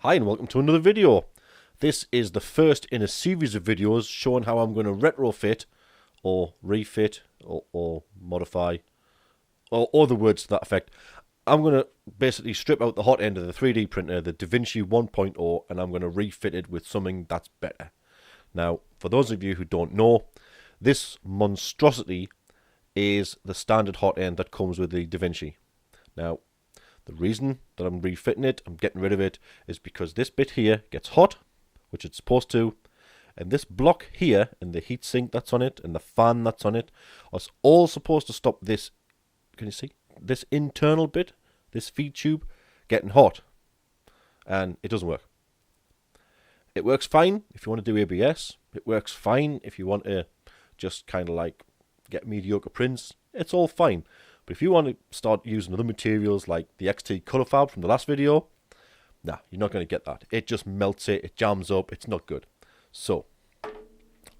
Hi and welcome to another video. This is the first in a series of videos showing how I'm going to retrofit or refit or modify or other words to that effect. I'm going to basically strip out the hot end of the 3D printer, the Davinci 1.0, and I'm going to refit it with something that's better. Now, for those of you who don't know, this monstrosity is the standard hot end that comes with the Davinci. Now, the reason that I'm refitting it, I'm getting rid of it, is because this bit here gets hot, which it's supposed to, and this block here, and the heat sink that's on it, and the fan that's on it, are all supposed to stop this, can you see, this internal bit, this feed tube, getting hot, and it doesn't work. It works fine if you want to do ABS, it works fine if you want to just kind of like get mediocre prints, it's all fine. But if you want to start using other materials like the XT color fab from the last video, nah, you're not going to get that. It just melts it, it jams up, it's not good. So,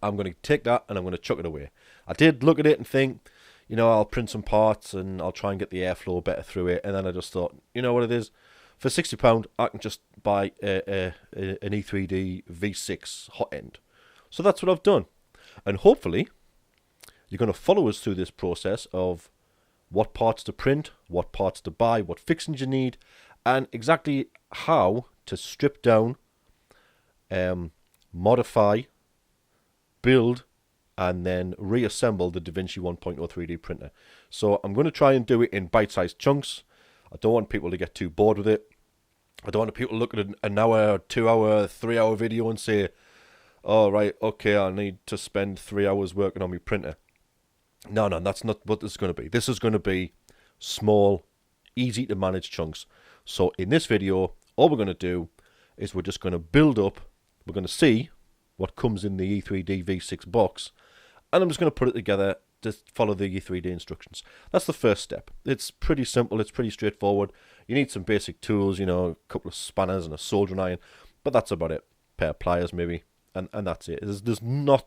I'm going to take that and I'm going to chuck it away. I did look at it and think, you know, I'll print some parts and I'll try and get the airflow better through it. And then I just thought, you know what it is? For £60, I can just buy an E3D V6 hot end. So that's what I've done. And hopefully, you're going to follow us through this process of what parts to print, what parts to buy, what fixings you need, and exactly how to strip down, modify, build, and then reassemble the Davinci 1.0 3D printer. So I'm going to try and do it in bite-sized chunks. I don't want people to get too bored with it. I don't want people to look at an hour, 2 hour, 3 hour video and say, oh, right, okay, I need to spend 3 hours working on my printer. No, that's not what this is going to be. This is going to be small, easy to manage chunks. So in this video, all we're going to do is we're just going to build up. We're going to see what comes in the E3D V6 box. And I'm just going to put it together to follow the E3D instructions. That's the first step. It's pretty simple. It's pretty straightforward. You need some basic tools, you know, a couple of spanners and a soldering iron. But that's about it. A pair of pliers maybe. And that's it. It's not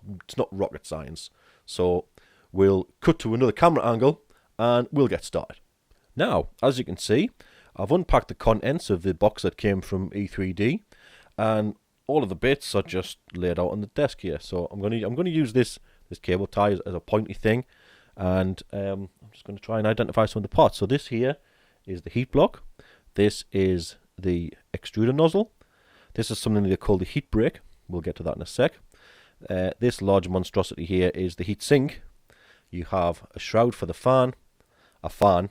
rocket science. So we'll cut to another camera angle and we'll get started. Now, as you can see, I've unpacked the contents of the box that came from E3D, and all of the bits are just laid out on the desk here. So I'm going to use this cable tie as a pointy thing, and I'm just going to try and identify some of the parts. So this here is the heat block. This is the extruder nozzle. This is something they call the heat break. We'll get to that in a sec. This large monstrosity here is the heat sink. You have a shroud for the fan, a fan,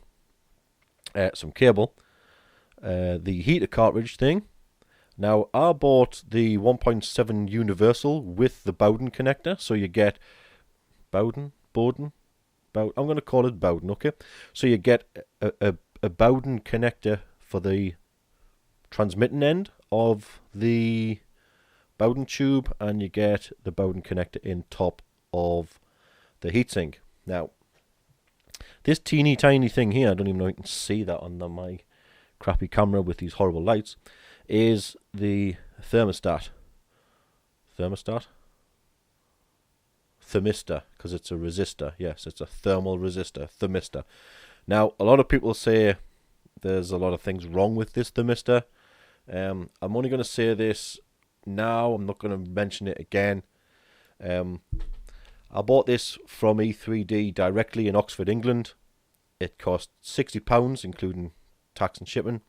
some cable, the heater cartridge thing. Now, I bought the 1.7 universal with the Bowden connector, so you get Bowden, I'm going to call it Bowden, okay? So you get a Bowden connector for the transmitting end of the Bowden tube, and you get the Bowden connector in top of the heatsink. Now, this teeny tiny thing here, I don't even know if you can see that on my crappy camera with these horrible lights, is the thermistor, because it's a resistor. Yes, it's a thermal resistor, thermistor. Now, a lot of people say there's a lot of things wrong with this thermistor. I'm only going to say this now. I'm not going to mention it again. I bought this from E3D directly in Oxford, England. It cost £60, including tax and shipping.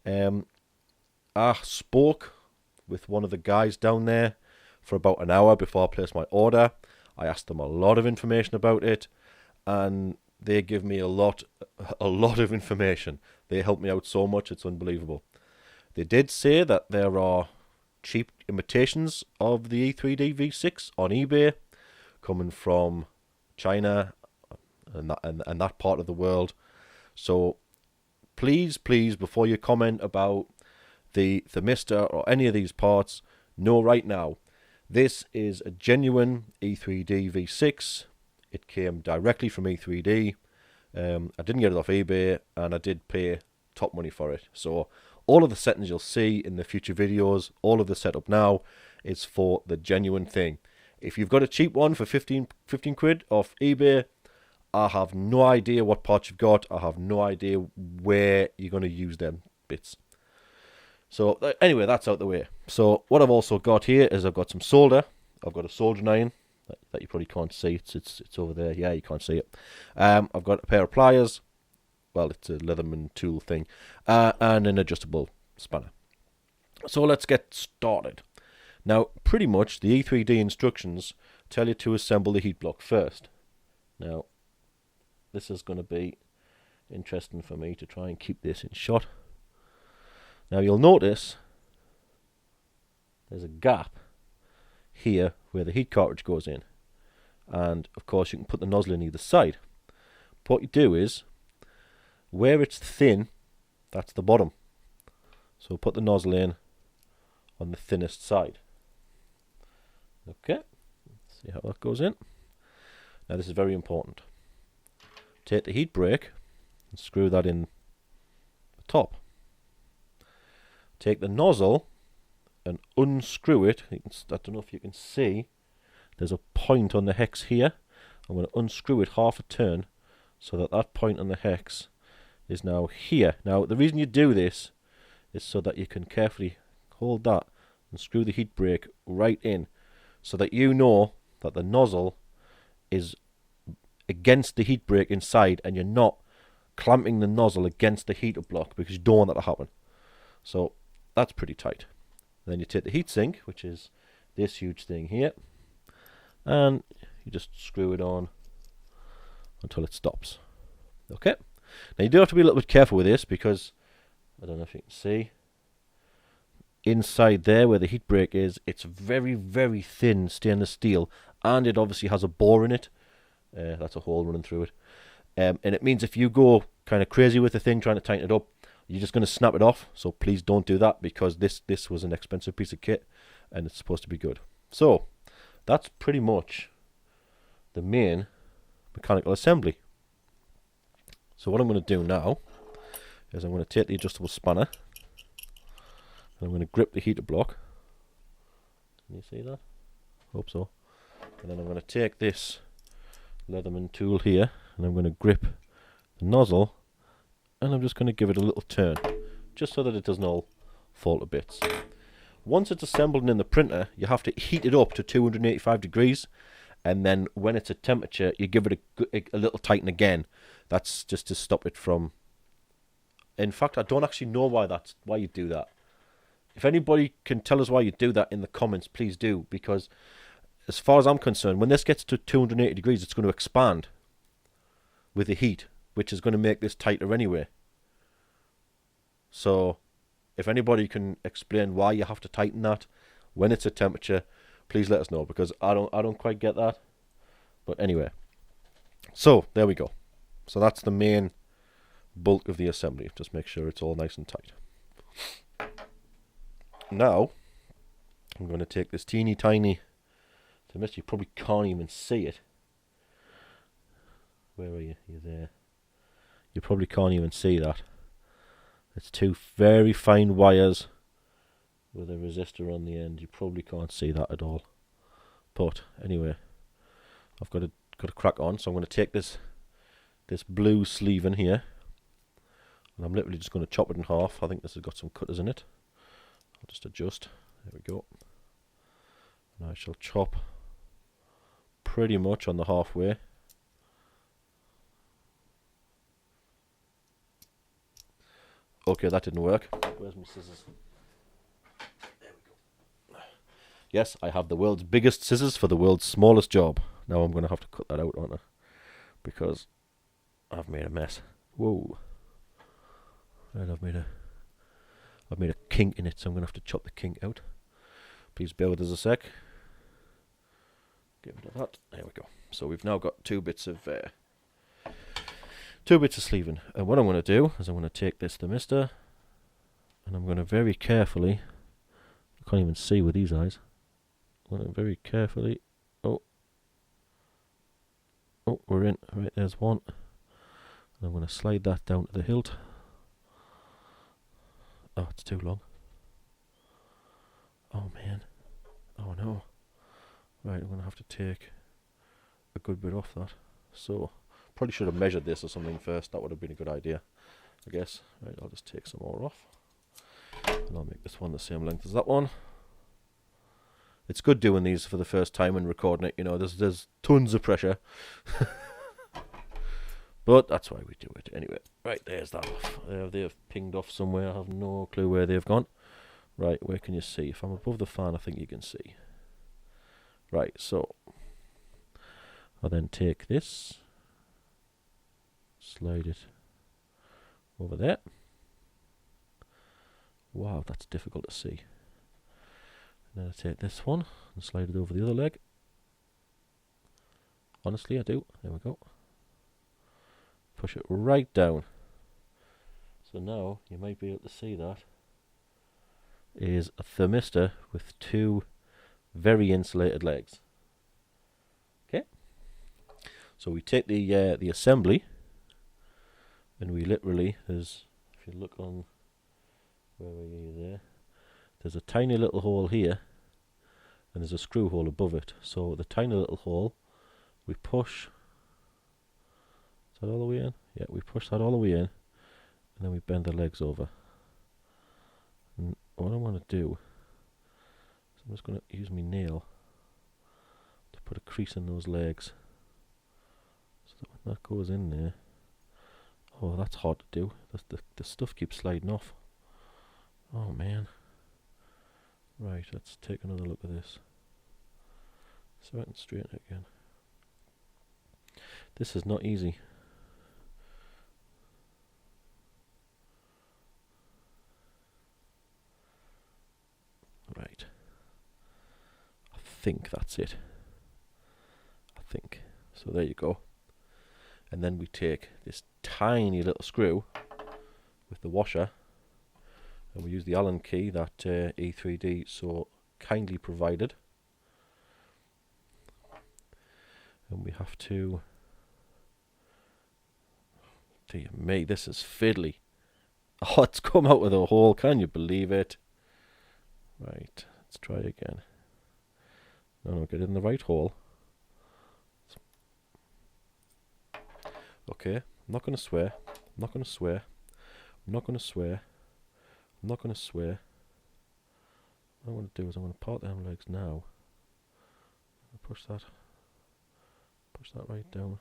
I spoke with one of the guys down there for about an hour before I placed my order. I asked them a lot of information about it, and they give me a lot of information. They helped me out so much, it's unbelievable. They did say that there are cheap imitations of the E3D V6 on eBay, coming from China and that part of the world. So please, before you comment about the Thermistor or any of these parts, know right now, this is a genuine E3D V6. It came directly from E3D. I didn't get it off eBay, and I did pay top money for it. So all of the settings you'll see in the future videos, all of the setup now, is for the genuine thing. If you've got a cheap one for 15 quid off eBay, I have no idea what parts you've got. I have no idea where you're going to use them bits. So anyway, that's out the way. So what I've also got here is I've got some solder. I've got a soldering iron that you probably can't see. It's over there. Yeah, you can't see it. I've got a pair of pliers. Well, it's a Leatherman tool thing, and an adjustable spanner. So let's get started. Now, pretty much the E3D instructions tell you to assemble the heat block first. Now, this is going to be interesting for me to try and keep this in shot. Now, you'll notice there's a gap here where the heat cartridge goes in. And, of course, you can put the nozzle in either side. But what you do is, where it's thin, that's the bottom. So put the nozzle in on the thinnest side. Okay, let's see how that goes in. Now this is very important. Take the heat brake and screw that in the top. Take the nozzle and unscrew it. I don't know if you can see, there's a point on the hex here. I'm going to unscrew it half a turn so that that point on the hex is now here. Now the reason you do this is so that you can carefully hold that and screw the heat brake right in, so that you know that the nozzle is against the heat brake inside and you're not clamping the nozzle against the heater block, because you don't want that to happen. So that's pretty tight. And then you take the heat sink, which is this huge thing here, and you just screw it on until it stops. Okay. Now you do have to be a little bit careful with this, because I don't know if you can see inside there where the heat brake is, it's very, very thin stainless steel, and it obviously has a bore in it. That's a hole running through it. And it means if you go kind of crazy with the thing trying to tighten it up, you're just going to snap it off. So please don't do that, because this was an expensive piece of kit and it's supposed to be good. So that's pretty much the main mechanical assembly. So what I'm going to do now is I'm going to take the adjustable spanner and I'm going to grip the heater block. Can you see that? Hope so. And then I'm going to take this Leatherman tool here and I'm going to grip the nozzle, and I'm just going to give it a little turn just so that it doesn't all fall to bits. Once it's assembled and in the printer, you have to heat it up to 285 degrees, and then when it's at temperature you give it a little tighten again. That's just to stop it from... In fact, I don't actually know why you do that. If anybody can tell us why you do that in the comments, please do, because as far as I'm concerned, when this gets to 280 degrees, it's going to expand with the heat, which is going to make this tighter anyway. So if anybody can explain why you have to tighten that when it's at temperature, please let us know, because I don't quite get that. But anyway, so there we go. So that's the main bulk of the assembly. Just make sure it's all nice and tight. Now I'm going to take this teeny tiny Thermistor. You probably can't even see it. Where are you? You're there. You probably can't even see that. It's two very fine wires with a resistor on the end. You probably can't see that at all. But anyway, I've got to crack on. So I'm going to take this blue sleeve in here, and I'm literally just going to chop it in half. I think this has got some cutters in it. I'll just adjust. There we go. And I shall chop pretty much on the halfway. Okay, that didn't work. Where's my scissors? There we go. Yes, I have the world's biggest scissors for the world's smallest job. Now I'm going to have to cut that out, aren't I? Because I've made a mess. Whoa. Right, I've made a kink in it, so I'm going to have to chop the kink out. Please bear with us a sec. Get rid of that. There we go. So we've now got two bits of sleeving. And what I'm going to do is I'm going to take this Thermistor and I'm going to very carefully, I can't even see with these eyes, I'm going to very carefully, oh, we're in, right, there's one, and I'm going to slide that down to the hilt. Oh, it's too long. Oh man, oh no. Right, I'm going to have to take a good bit off that. So probably should have measured this or something first. That would have been a good idea, I guess. Right, I'll just take some more off. And I'll make this one the same length as that one. It's good doing these for the first time and recording it, you know, there's tons of pressure. But that's why we do it anyway. Right, there's that off. They've pinged off somewhere. I have no clue where they've gone. Right, where can you see? If I'm above the fan, I think you can see. Right, so I'll then take this, slide it over there. Wow, that's difficult to see. And then I take this one and slide it over the other leg. Honestly, I do. There we go. Push it right down. So now you might be able to see that is a thermistor with two very insulated legs. Okay. So we take the assembly, and we literally, if you look on, where are you there? There's a tiny little hole here, and there's a screw hole above it. So the tiny little hole, we push. Is that all the way in? Yeah, we push that all the way in, and then we bend the legs over. And what I want to do is I'm just going to use my nail to put a crease in those legs, so that when that goes in there, oh, that's hard to do. The stuff keeps sliding off. Oh man. Right, let's take another look at this. So I can straighten it again. This is not easy. Right. I think that's it. I think. So there you go. And then we take this tiny little screw with the washer, and we use the Allen key that E3D so kindly provided. And we have to... Dear me, this is fiddly. Oh, it's come out of the hole. Can you believe it? Right, let's try again. No, get it in the right hole. Okay, I'm not going to swear. I'm not going to swear. I'm not going to swear. I'm not going to swear. What I want to do is I want to part them legs now. Push that right down.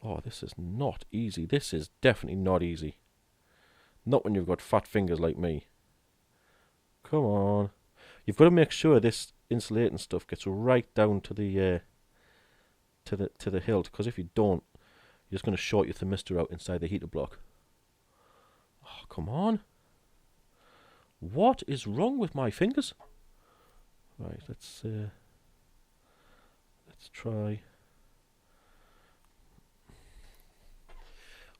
Oh, this is not easy. This is definitely not easy. Not when you've got fat fingers like me. Come on. You've got to make sure this insulating stuff gets right down to the hilt, because if you don't, you're just going to short your thermistor out inside the heater block. Oh, come on. What is wrong with my fingers? Right, let's try.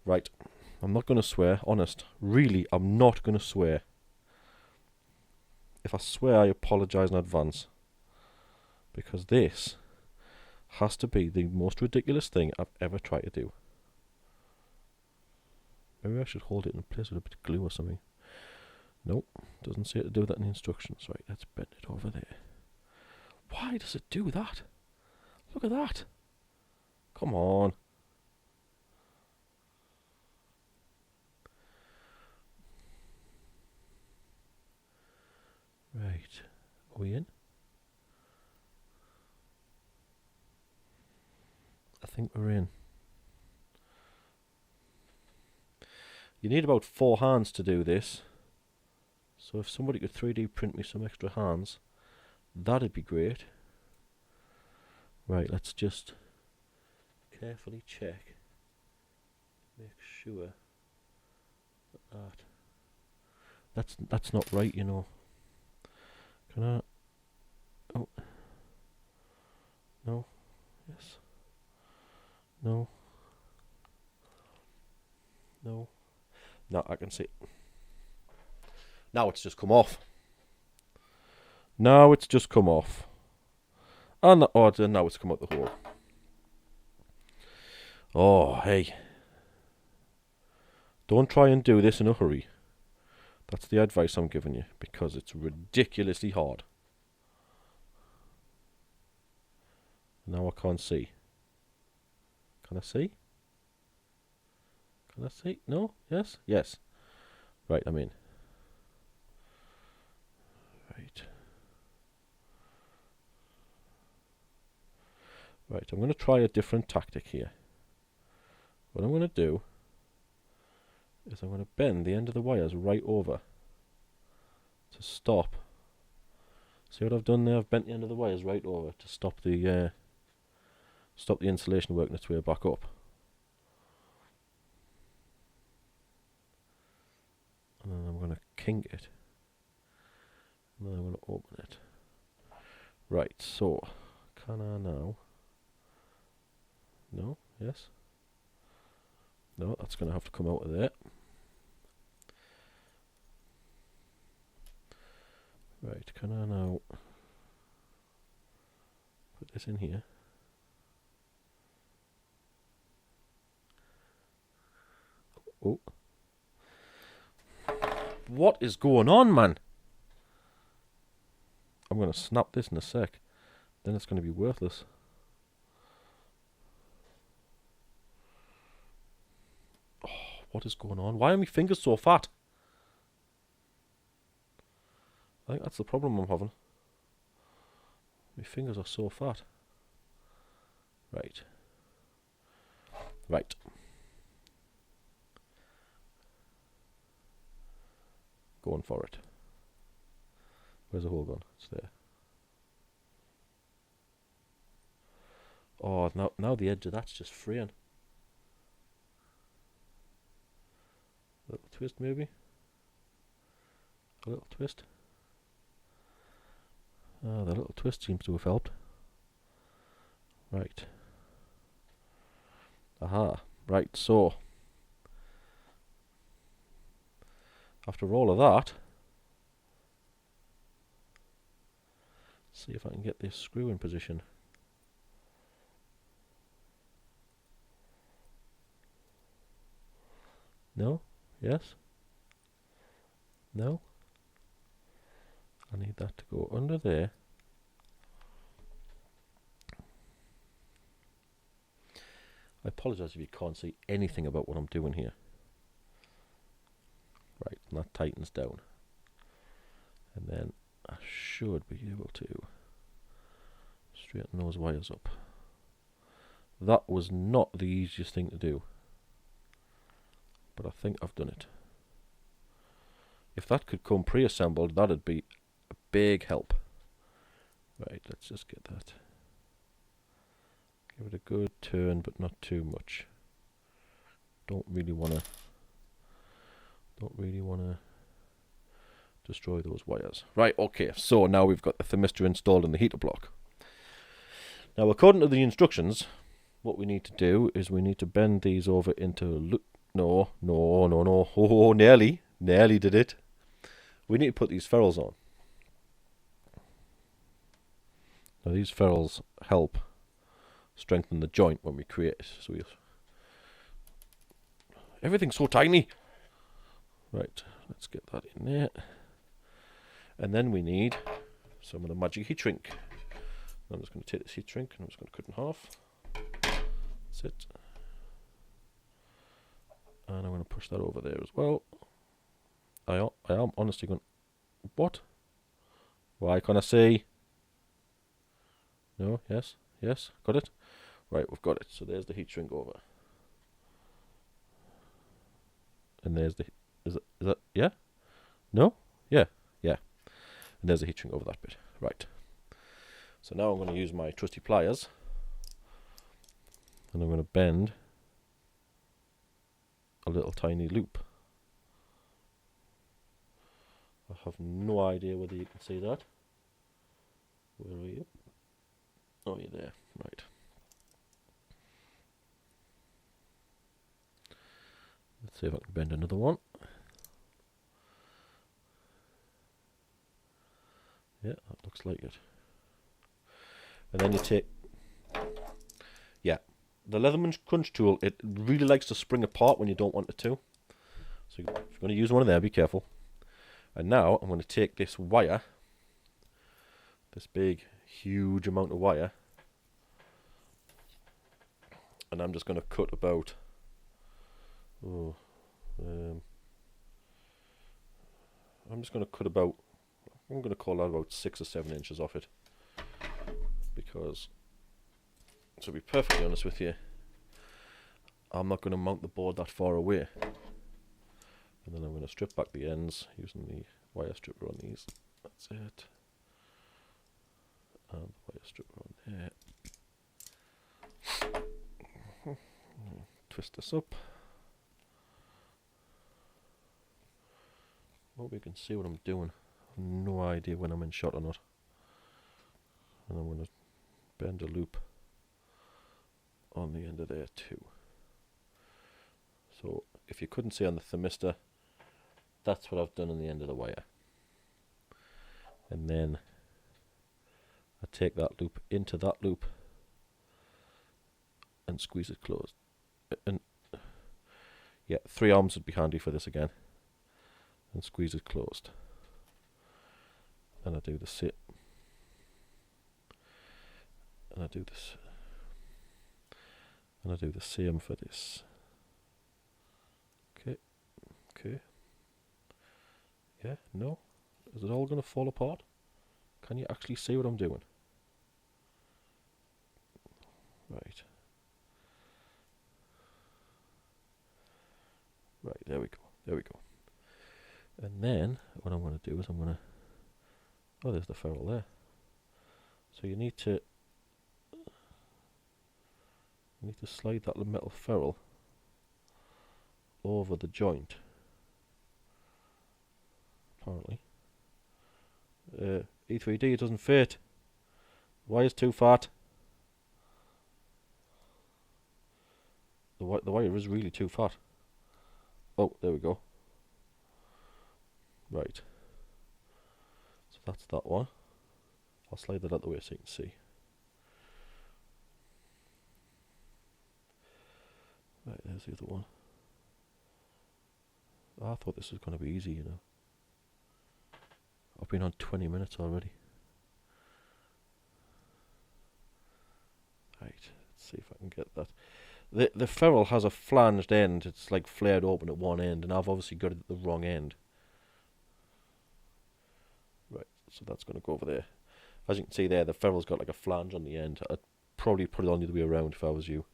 Right, I'm not going to swear, honest. Really, I'm not going to swear. If I swear, I apologise in advance. Because this has to be the most ridiculous thing I've ever tried to do. Maybe I should hold it in place with a bit of glue or something. Nope, doesn't say to do that in the instructions. Right, let's bend it over there. Why does it do that? Look at that. Come on. Right, are we in? I think we're in. You need about 4 hands to do this. So if somebody could 3D print me some extra hands, that'd be great. Right, let's just carefully check. Make sure that's not right, you know. Can I? Oh. No. Yes. No. No. Now I can see. Now it's just come off. Now it's just come off. And now it's come out the hole. Oh, hey. Don't try and do this in a hurry. That's the advice I'm giving you, because it's ridiculously hard. Now I can't see. Can I see? Can I see? No? Yes? Yes. Right, I'm in. Right, I'm going to try a different tactic here. What I'm going to do is I'm going to bend the end of the wires right over to stop. See what I've done there? I've bent the end of the wires right over to stop the insulation working its way back up. And then I'm going to kink it. And then I'm going to open it. Right, so can I now? No? Yes? No, that's going to have to come out of there. Right, can I now put this in here? Oh. What is going on, man? I'm going to snap this in a sec. Then it's going to be worthless. Oh, what is going on? Why are my fingers so fat? I think that's the problem I'm having. My fingers are so fat. Right. Right. Going for it. Where's the hole gone? It's there. Oh, now the edge of that's just fraying. A little twist maybe. A little twist. Ah, the little twist seems to have helped. Right. Aha. Right, so after all of that, see if I can get this screw in position. No? Yes? No? I need that to go under there. I apologise if you can't see anything about what I'm doing here. Right, and that tightens down. And then I should be able to straighten those wires up. That was not the easiest thing to do, but I think I've done it. If that could come pre-assembled, that'd be a big help. Right, let's just get that. Give it a good turn, but not too much. Don't really wanna destroy those wires. Right, okay, so now we've got the thermistor installed in the heater block. Now, according to the instructions, what we need to do is we need to bend these over into no, oh, nearly did it. We need to put these ferrules on. Now, these ferrules help strengthen the joint when we create it. So everything's so tiny. Right, let's get that in there. And then we need some of the magic heat shrink. I'm just going to take this heat shrink and I'm just going to cut it in half. That's it. And I'm going to push that over there as well. I am honestly going... What? Why can't I see? No? Yes? Yes? Got it? Right, we've got it. So there's the heat shrink over. And there's the... Is that... Yeah? No? Yeah. Yeah. And there's the heat shrink over that bit. Right. So now I'm going to use my trusty pliers. And I'm going to bend a little tiny loop. I have no idea whether you can see that. Where are you? Oh, you're there. Right. Let's see if I can bend another one. Yeah, that looks like it. And then you take... Yeah. The Leatherman Crunch tool, it really likes to spring apart when you don't want it to. So if you're going to use one of them, be careful. And now I'm going to take this wire, this big, huge amount of wire, and I'm just going to cut about... I'm just going to cut about... I'm going to call that about 6 or 7 inches off it. Because to be perfectly honest with you, I'm not going to mount the board that far away. And then I'm going to strip back the ends using the wire stripper on these. That's it. And the wire stripper on there. Twist this up. Hope you can see what I'm doing. I have no idea when I'm in shot or not. And I'm going to bend a loop on the end of there too. So if you couldn't see on the thermistor, that's what I've done on the end of the wire. And then I take that loop into that loop and squeeze it closed. And yeah, 3 arms would be handy for this again. And squeeze it closed. And I do the sit. And I do this. And I do the same for this. Okay. Okay. Yeah, no. Is it all going to fall apart? Can you actually see what I'm doing? Right. Right, there we go. There we go. And then, what I'm going to do is I'm going to... Oh, there's the ferrule there. So you need to slide that metal ferrule over the joint. Apparently. E3D, it doesn't fit. The wire's too fat. The wire is really too fat. Oh, there we go. Right. So that's that one. I'll slide that out the way so you can see. Right, there's the other one. I thought this was going to be easy, you know. I've been on 20 minutes already. Right, let's see if I can get that. The ferrule has a flanged end. It's like flared open at one end, and I've obviously got it at the wrong end. Right, so that's going to go over there. As you can see there, the ferrule's got like a flange on the end. I'd probably put it on the other way around if I was you.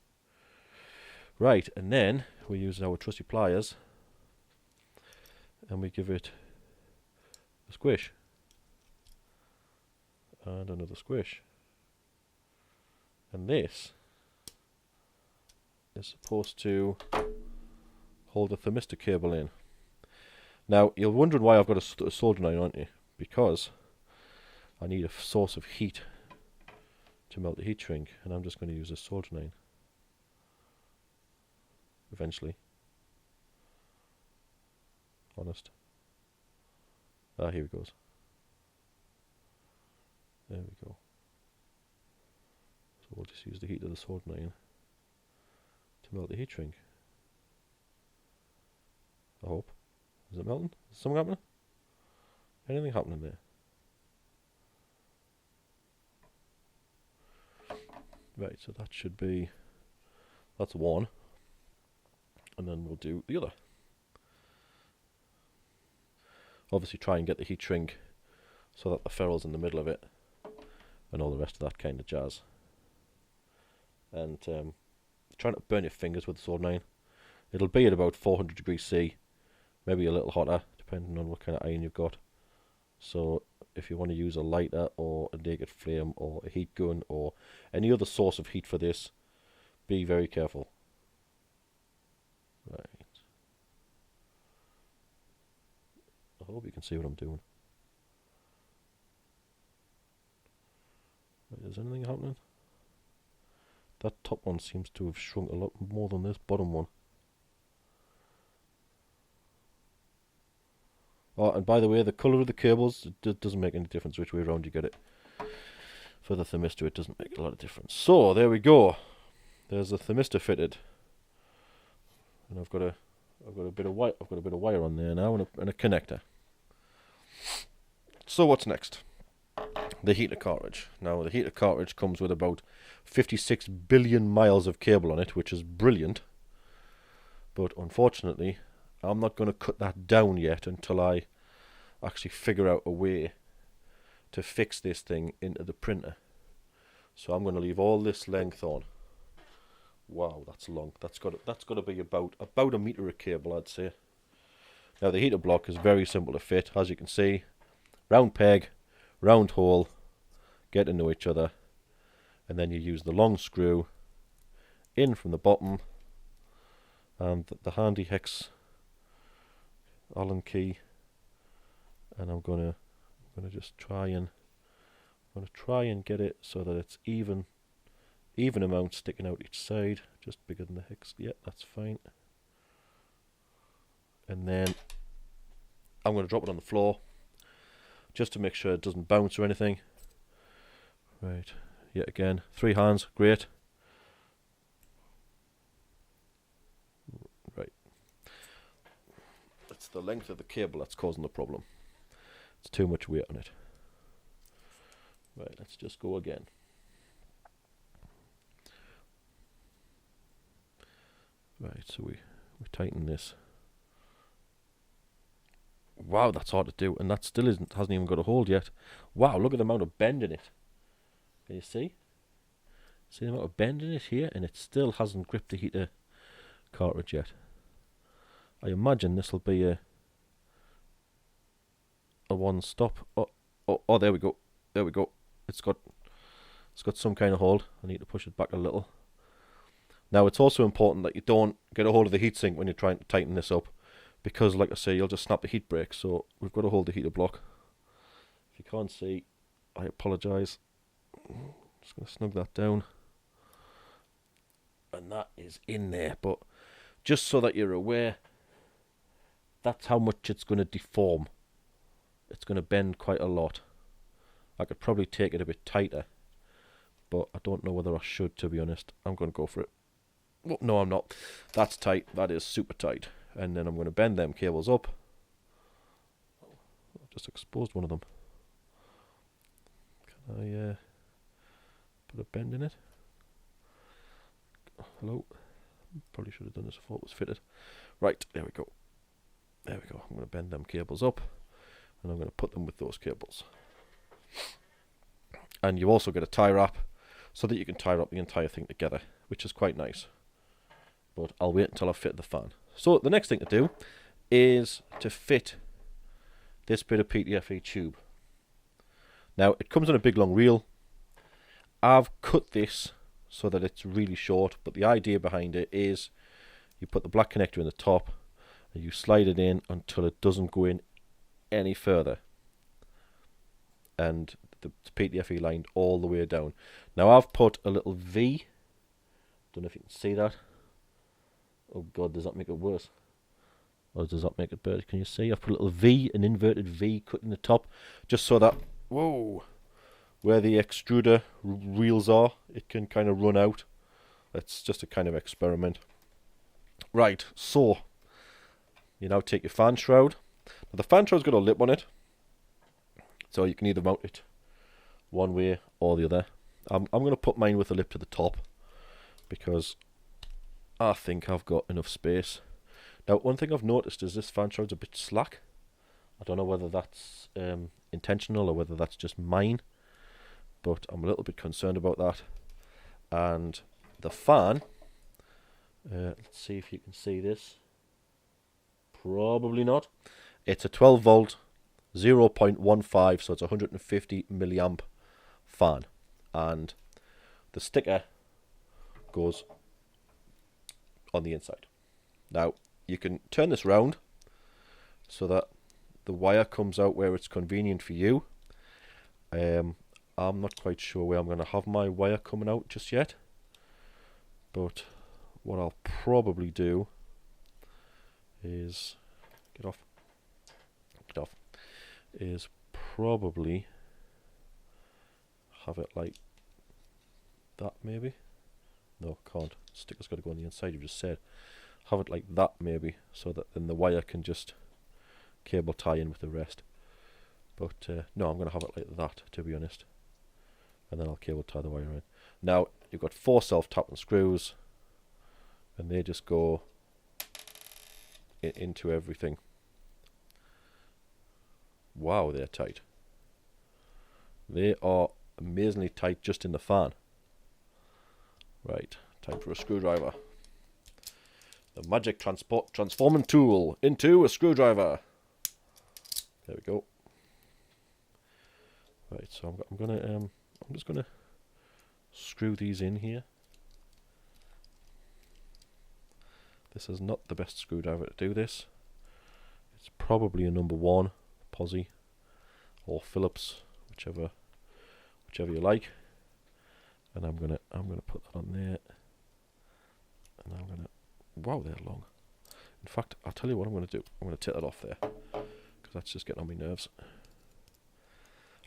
Right, and then we use our trusty pliers, and we give it a squish. And another squish. And this is supposed to hold the thermistor cable in. Now, you're wondering why I've got a soldering iron, aren't you? Because I need a source of heat to melt the heat shrink, and I'm just going to use a soldering iron. Eventually. Honest. Ah, here it goes. There we go. So we'll just use the heat of the soldering iron to melt the heat shrink. I hope. Is it melting? Is something happening? Anything happening there? Right, so that should be... That's one. And then we'll do the other. Obviously try and get the heat shrink so that the ferrule's in the middle of it. And all the rest of that kind of jazz. And try not to burn your fingers with the soldering iron. It'll be at about 400 degrees C. Maybe a little hotter, depending on what kind of iron you've got. So if you want to use a lighter or a naked flame or a heat gun or any other source of heat for this, be very careful. Right. I hope you can see what I'm doing. Right, is anything happening? That top one seems to have shrunk a lot more than this bottom one. Oh, and by the way, the colour of the cables, it doesn't make any difference which way around you get it. For the thermistor, it doesn't make a lot of difference. So, there we go. There's the thermistor fitted. And I've got a bit of wire on there now and a connector. So what's next? The heater cartridge. Now the heater cartridge comes with about 56 billion miles of cable on it, which is brilliant. But unfortunately, I'm not going to cut that down yet until I actually figure out a way to fix this thing into the printer. So I'm going to leave all this length on. Wow, that's long. That's got to be about a metre of cable, I'd say. Now the heater block is very simple to fit, as you can see. Round peg, round hole, get into each other, and then you use the long screw in from the bottom, and the handy hex Allen key, and I'm gonna just try and get it so that it's even amount sticking out each side, just bigger than the hex. Yeah, that's fine. And then I'm going to drop it on the floor just to make sure it doesn't bounce or anything. Right, yet again, 3 hands, great. Right, it's the length of the cable that's causing the problem. It's too much weight on it. Right, let's just go again. Right, so we tighten this. Wow, that's hard to do, and that still hasn't even got a hold yet. Wow, look at the amount of bend in it. Can you see? See the amount of bend in it here, and it still hasn't gripped the heater cartridge yet. I imagine this will be a one-stop. Oh, there we go. There we go. It's got some kind of hold. I need to push it back a little. Now it's also important that you don't get a hold of the heatsink when you're trying to tighten this up, because like I say, you'll just snap the heat brake. So we've got to hold the heater block. If you can't see, I apologise. Just going to snug that down. And that is in there, but just so that you're aware, that's how much it's going to deform. It's going to bend quite a lot. I could probably take it a bit tighter, but I don't know whether I should, to be honest. I'm going to go for it. Oh, no, I'm not. That's tight. That is super tight. And then I'm going to bend them cables up. I've just exposed one of them. Can I put a bend in it? Hello? Probably should have done this before it was fitted. Right, there we go. There we go. I'm going to bend them cables up, and I'm going to put them with those cables. And you also get a tie wrap, so that you can tie wrap the entire thing together, which is quite nice. But I'll wait until I've fitted the fan. So the next thing to do is to fit this bit of PTFE tube. Now it comes on a big long reel. I've cut this so that it's really short, but the idea behind it is you put the black connector in the top and you slide it in until it doesn't go in any further, and the PTFE lined all the way down. Now I've put a little V, don't know if you can see that. Oh god, does that make it worse? Or does that make it better? Can you see? I've put a little V, an inverted V cut in the top, just so that, whoa, where the extruder reels are, it can kind of run out. That's just a kind of experiment. Right, so you now take your fan shroud. Now the fan shroud's got a lip on it, so you can either mount it one way or the other. I'm going to put mine with the lip to the top, because I think I've got enough space. Now, one thing I've noticed is this fan shroud's a bit slack. I don't know whether that's intentional or whether that's just mine, but I'm a little bit concerned about that. And the fan, let's see if you can see this. Probably not. It's a 12 volt, 0.15, so it's 150 milliamp fan. And the sticker goes on the inside. Now you can turn this round so that the wire comes out where it's convenient for you. I'm not quite sure where I'm going to have my wire coming out just yet, but what I'll probably do is is probably have it like that, maybe. No, can't. Sticker's got to go on the inside, you've just said. Have it like that, maybe, so that then the wire can just cable tie in with the rest. But no, I'm going to have it like that, to be honest. And then I'll cable tie the wire in. Now, you've got 4 self-tapping screws, and they just go into everything. Wow, they're tight. They are amazingly tight just in the fan. Right, Time for a screwdriver. The magic transforming tool into a screwdriver. There we go. Right, so I'm just gonna screw these in here. This is not the best screwdriver to do this. It's probably a number 1 Posi or Phillips, whichever you like. And I'm gonna put that on there, and I'm gonna. Wow, they're long. In fact, I'll tell you what I'm gonna do. I'm gonna take that off there because that's just getting on my nerves.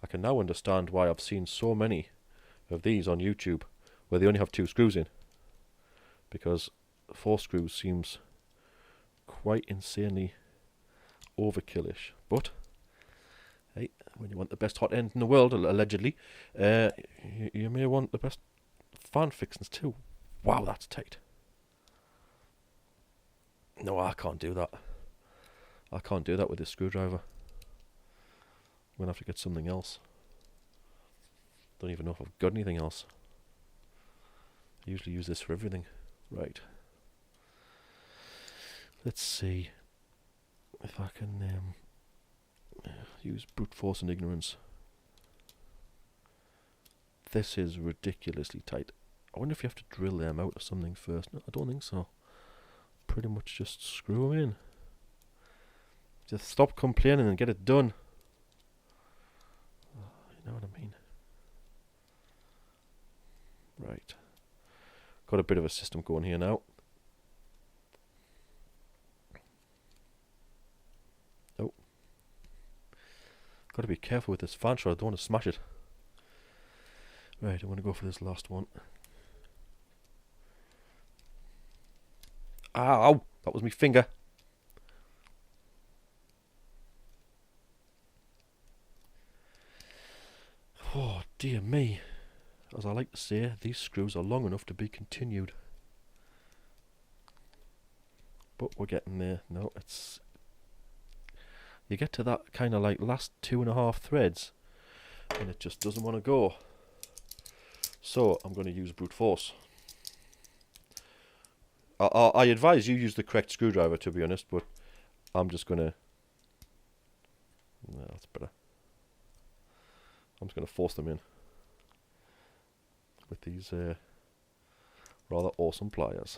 I can now understand why I've seen so many of these on YouTube where they only have 2 screws in, because 4 screws seems quite insanely overkillish. But hey, when you want the best hot end in the world, allegedly, you may want the best fan fixings too. Wow, that's tight. No, I can't do that. I can't do that with this screwdriver. I'm going to have to get something else. Don't even know if I've got anything else. I usually use this for everything. Right. Let's see if I can use brute force and ignorance. This is ridiculously tight. I wonder if you have to drill them out or something first. No, I don't think so. Pretty much just screw them in. Just stop complaining and get it done. You know what I mean? Right. Got a bit of a system going here now. Oh. Got to be careful with this fan shroud. I don't want to smash it. Right, I'm going to go for this last one. Ow! That was my finger. Oh, dear me. As I like to say, these screws are long enough to be continued. But we're getting there. No, it's... You get to that kind of like last 2.5 threads, and it just doesn't want to go. So, I'm going to use brute force. I advise you use the correct screwdriver, to be honest, but I'm just going to... No, that's better. I'm just going to force them in with these rather awesome pliers.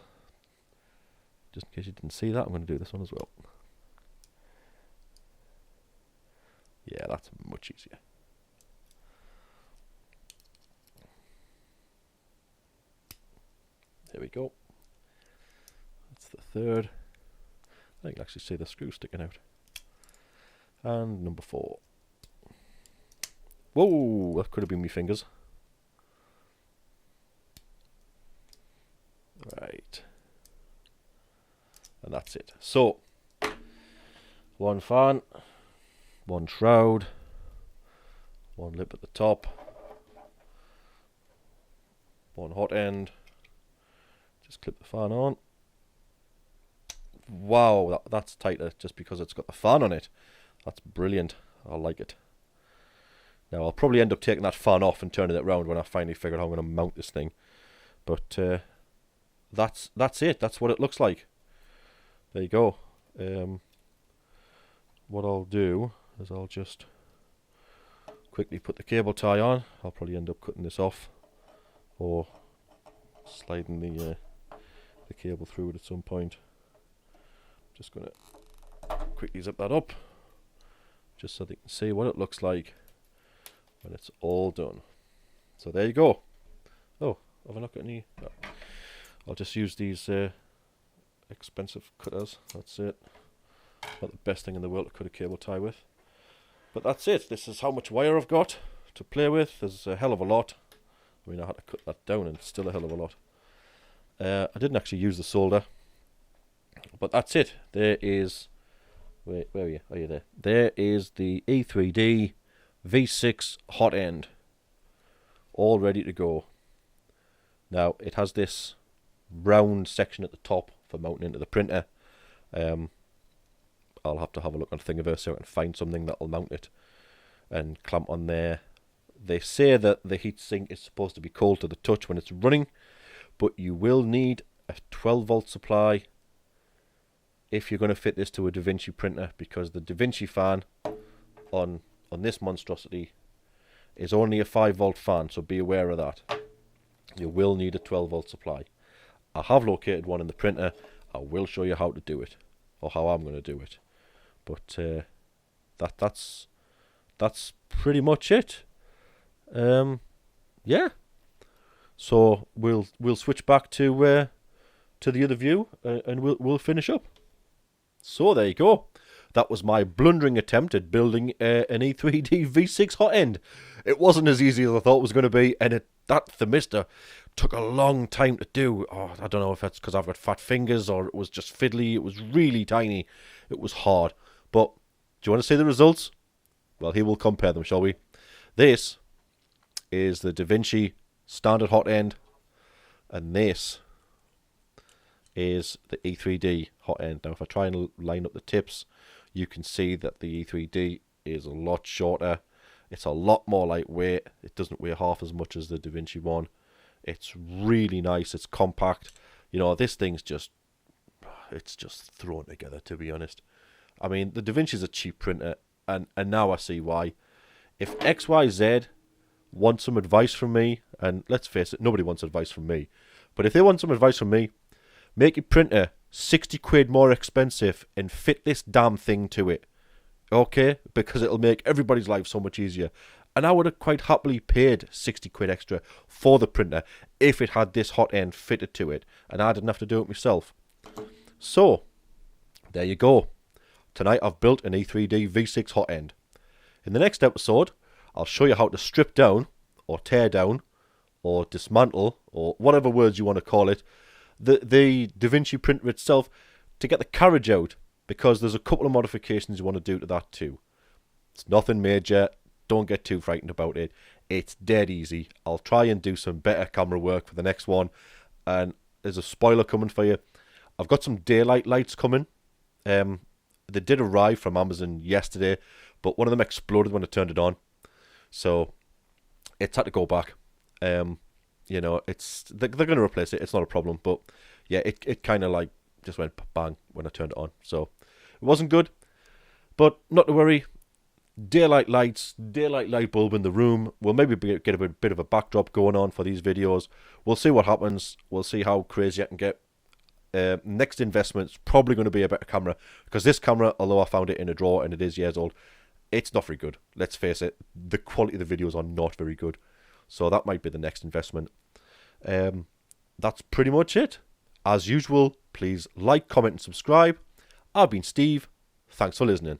Just in case you didn't see that, I'm going to do this one as well. Yeah, that's much easier. There we go. That's the third. I can actually see the screw sticking out. And number 4. Whoa, that could have been my fingers. Right. And that's it. So, 1 fan, 1 shroud, 1 lip at the top, 1 hot end. Just clip the fan on. Wow, that's tighter just because it's got the fan on it. That's brilliant. I like it. Now, I'll probably end up taking that fan off and turning it around when I finally figure out how I'm going to mount this thing. But that's it. That's what it looks like. There you go. What I'll do is I'll just quickly put the cable tie on. I'll probably end up cutting this off or sliding the cable through it at some point. Just going to quickly zip that up just so they can see what it looks like when it's all done. So there you go. Oh, have I not got any? No. I'll just use these expensive cutters. That's it. Not the best thing in the world to cut a cable tie with. But that's it. This is how much wire I've got to play with. There's a hell of a lot. I mean, I had to cut that down and it's still a hell of a lot. I didn't actually use the solder. But that's it. There is... Wait, where are you? Are you there? There is the E3D V6 hot end. All ready to go. Now, it has this round section at the top for mounting into the printer. I'll have to have a look on Thingiverse so I can find something that'll mount it and clamp on there. They say that the heatsink is supposed to be cold to the touch when it's running, but you will need a 12-volt supply if you're going to fit this to a Davinci printer, because the Davinci fan on this monstrosity is only a 5-volt fan, so be aware of that. You will need a 12-volt supply. I have located one in the printer. I will show you how to do it, or how I'm going to do it. But that's pretty much it. Yeah. So we'll switch back to the other view, and we'll finish up. So there you go. That was my blundering attempt at building an E3D V6 Hotend. It wasn't as easy as I thought it was going to be, and that Thermistor took a long time to do. Oh, I don't know if that's because I've got fat fingers or it was just fiddly. It was really tiny. It was hard. But do you want to see the results? Well, here we'll compare them, shall we? This is the Davinci standard Hotend, and this is the E3D Hotend. Now, if I try and line up the tips, you can see that the E3D is a lot shorter. It's a lot more lightweight. It doesn't weigh half as much as the Davinci one. It's really nice. It's compact. You know, this thing's just, it's just thrown together, to be honest. I mean, the Davinci's a cheap printer, and now I see why. If XYZ wants some advice from me, and let's face it, nobody wants advice from me, but if they want some advice from me, make your printer 60 quid more expensive and fit this damn thing to it. Okay? Because it'll make everybody's life so much easier. And I would have quite happily paid 60 quid extra for the printer if it had this Hotend fitted to it, and I didn't have to do it myself. So, there you go. Tonight I've built an E3D V6 Hotend. In the next episode, I'll show you how to strip down, or tear down, or dismantle, or whatever words you want to call it, the Davinci printer itself, to get the carriage out, because there's a couple of modifications you want to do to that too. It's nothing major. Don't get too frightened about it. It's dead easy. I'll try and do some better camera work for the next one. And there's a spoiler coming for you. I've got some daylight lights coming. They did arrive from Amazon yesterday, but one of them exploded when I turned it on. So it's had to go back. You know, they're going to replace it. It's not a problem. But yeah, it kind of like just went bang when I turned it on. So it wasn't good. But not to worry. Daylight lights, daylight light bulb in the room. We'll maybe get a bit of a backdrop going on for these videos. We'll see what happens. We'll see how crazy I can get. Next investment's probably going to be a better camera, because this camera, although I found it in a drawer and it is years old, it's not very good. Let's face it, the quality of the videos are not very good. So that might be the next investment. That's pretty much it. As usual, please like, comment and subscribe. I've been Steve. Thanks for listening.